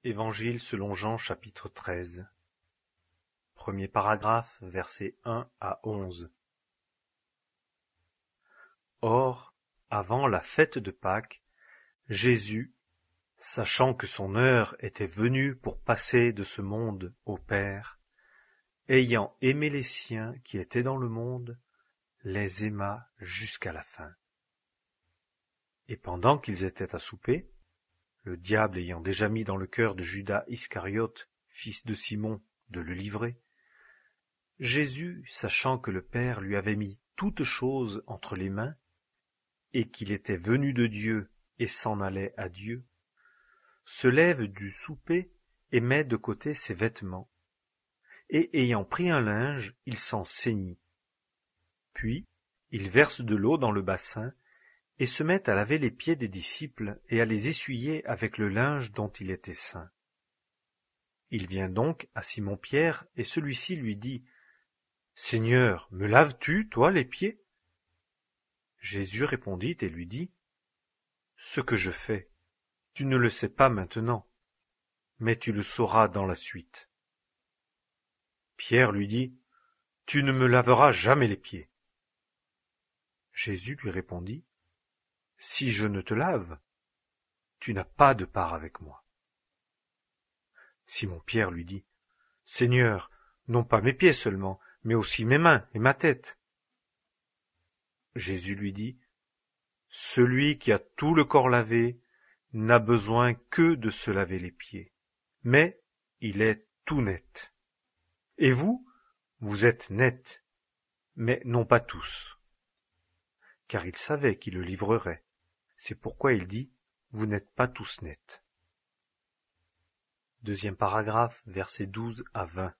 Évangile selon Jean chapitre 13. Premier paragraphe, versets 1 à 11. Or, avant la fête de Pâques, Jésus, sachant que son heure était venue pour passer de ce monde au Père, ayant aimé les siens qui étaient dans le monde, les aima jusqu'à la fin. Et pendant qu'ils étaient à souper, le diable ayant déjà mis dans le cœur de Judas Iscariote, fils de Simon, de le livrer, Jésus, sachant que le Père lui avait mis toutes choses entre les mains, et qu'il était venu de Dieu et s'en allait à Dieu, se lève du souper et met de côté ses vêtements, et ayant pris un linge, il s'en ceignit. Puis, il verse de l'eau dans le bassin, et se met à laver les pieds des disciples et à les essuyer avec le linge dont il était ceint. Il vient donc à Simon-Pierre, et celui-ci lui dit : « Seigneur, me laves-tu, toi, les pieds ? » Jésus répondit et lui dit : « Ce que je fais, tu ne le sais pas maintenant, mais tu le sauras dans la suite. » Pierre lui dit : « Tu ne me laveras jamais les pieds. » Jésus lui répondit : « Si je ne te lave, tu n'as pas de part avec moi. » Simon-Pierre lui dit : « Seigneur, non pas mes pieds seulement, mais aussi mes mains et ma tête. » Jésus lui dit : « Celui qui a tout le corps lavé n'a besoin que de se laver les pieds, mais il est tout net. Et vous, vous êtes nets, mais non pas tous. » Car il savait qui le livrerait. C'est pourquoi il dit : « Vous n'êtes pas tous nets. » Deuxième paragraphe, versets 12 à 20.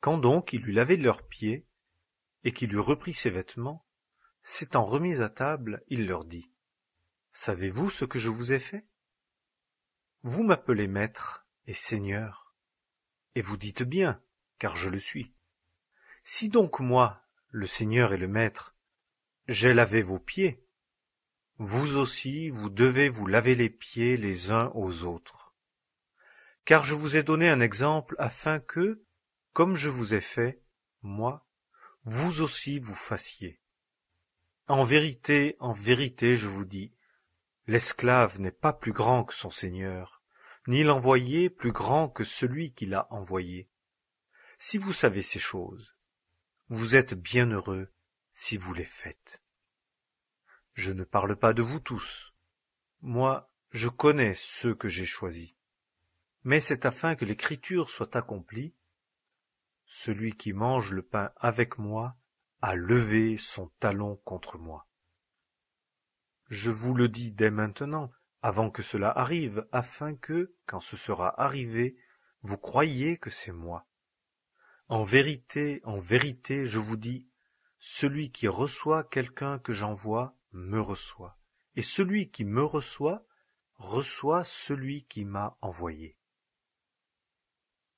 Quand donc il eut lavé leurs pieds, et qu'il eut repris ses vêtements, s'étant remis à table, il leur dit : « Savez-vous ce que je vous ai fait ? Vous m'appelez maître et seigneur, et vous dites bien, car je le suis. Si donc moi, le Seigneur et le Maître, j'ai lavé vos pieds, vous aussi vous devez vous laver les pieds les uns aux autres. Car je vous ai donné un exemple afin que, comme je vous ai fait, moi, vous aussi vous fassiez. En vérité, je vous dis, l'esclave n'est pas plus grand que son Seigneur, ni l'envoyé plus grand que celui qui l'a envoyé. Si vous savez ces choses, vous êtes bienheureux si vous les faites. Je ne parle pas de vous tous. Moi, je connais ceux que j'ai choisis. Mais c'est afin que l'Écriture soit accomplie. Celui qui mange le pain avec moi a levé son talon contre moi. Je vous le dis dès maintenant, avant que cela arrive, afin que, quand ce sera arrivé, vous croyiez que c'est moi. En vérité, je vous dis, celui qui reçoit quelqu'un que j'envoie me reçoit, et celui qui me reçoit celui qui m'a envoyé.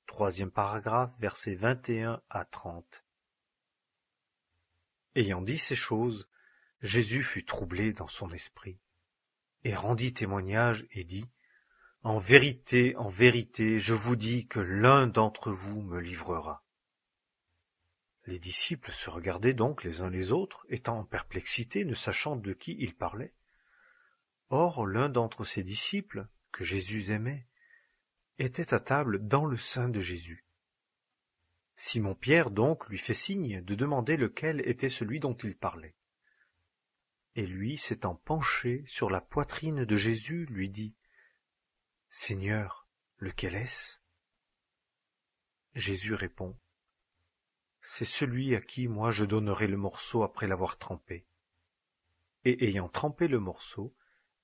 Troisième paragraphe, versets 21 à 30. Ayant dit ces choses, Jésus fut troublé dans son esprit, et rendit témoignage et dit : en vérité, je vous dis que l'un d'entre vous me livrera. Les disciples se regardaient donc les uns les autres, étant en perplexité, ne sachant de qui il parlait. Or, l'un d'entre ces disciples, que Jésus aimait, était à table dans le sein de Jésus. Simon-Pierre donc lui fait signe de demander lequel était celui dont il parlait. Et lui, s'étant penché sur la poitrine de Jésus, lui dit : « Seigneur, lequel est-ce ? » Jésus répond : « C'est celui à qui moi je donnerai le morceau après l'avoir trempé. » Et ayant trempé le morceau,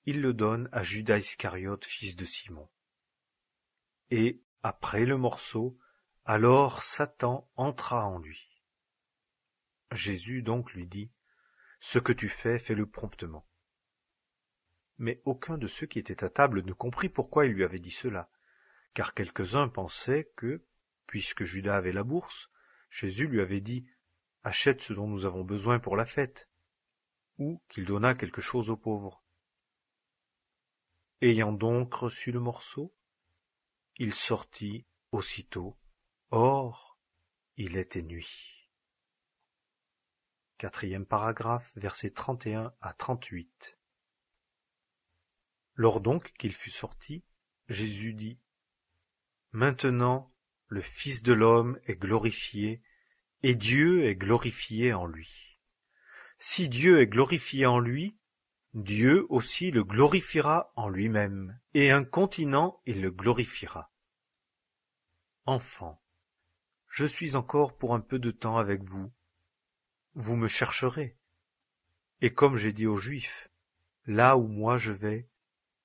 il le donne à Judas Iscariote, fils de Simon. Et, après le morceau, alors Satan entra en lui. Jésus donc lui dit : « Ce que tu fais, fais-le promptement. » Mais aucun de ceux qui étaient à table ne comprit pourquoi il lui avait dit cela, car quelques-uns pensaient que, puisque Judas avait la bourse, Jésus lui avait dit : « Achète ce dont nous avons besoin pour la fête », ou qu'il donnât quelque chose aux pauvres. Ayant donc reçu le morceau, il sortit aussitôt. Or, il était nuit. 4e paragraphe, versets 31 à 38. Lors donc qu'il fut sorti, Jésus dit: Maintenant, le Fils de l'homme est glorifié, et Dieu est glorifié en lui. Si Dieu est glorifié en lui, Dieu aussi le glorifiera en lui-même, et incontinent il le glorifiera. Enfants, je suis encore pour un peu de temps avec vous. Vous me chercherez. Et comme j'ai dit aux Juifs, là où moi je vais,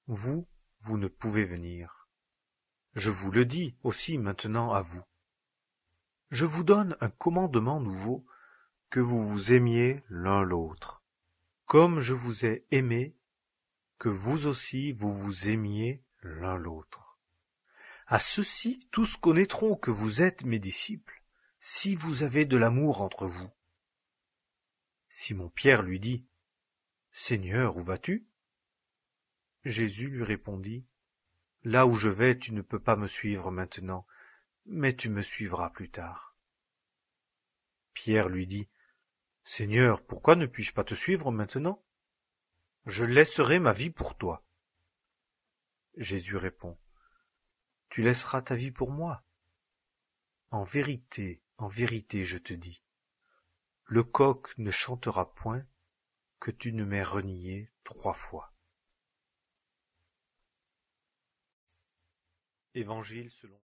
vous ne pouvez venir. Je vous le dis aussi maintenant à vous. Je vous donne un commandement nouveau, que vous vous aimiez l'un l'autre. Comme je vous ai aimé, que vous aussi vous vous aimiez l'un l'autre. À ceux-ci, tous connaîtront que vous êtes mes disciples, si vous avez de l'amour entre vous. Simon-Pierre lui dit: Seigneur, où vas-tu? Jésus lui répondit: Là où je vais, tu ne peux pas me suivre maintenant, mais tu me suivras plus tard. Pierre lui dit: Seigneur, pourquoi ne puis-je pas te suivre maintenant? Je laisserai ma vie pour toi. Jésus répond: Tu laisseras ta vie pour moi. En vérité, je te dis, le coq ne chantera point que tu ne m'aies renié 3 fois. Évangile selon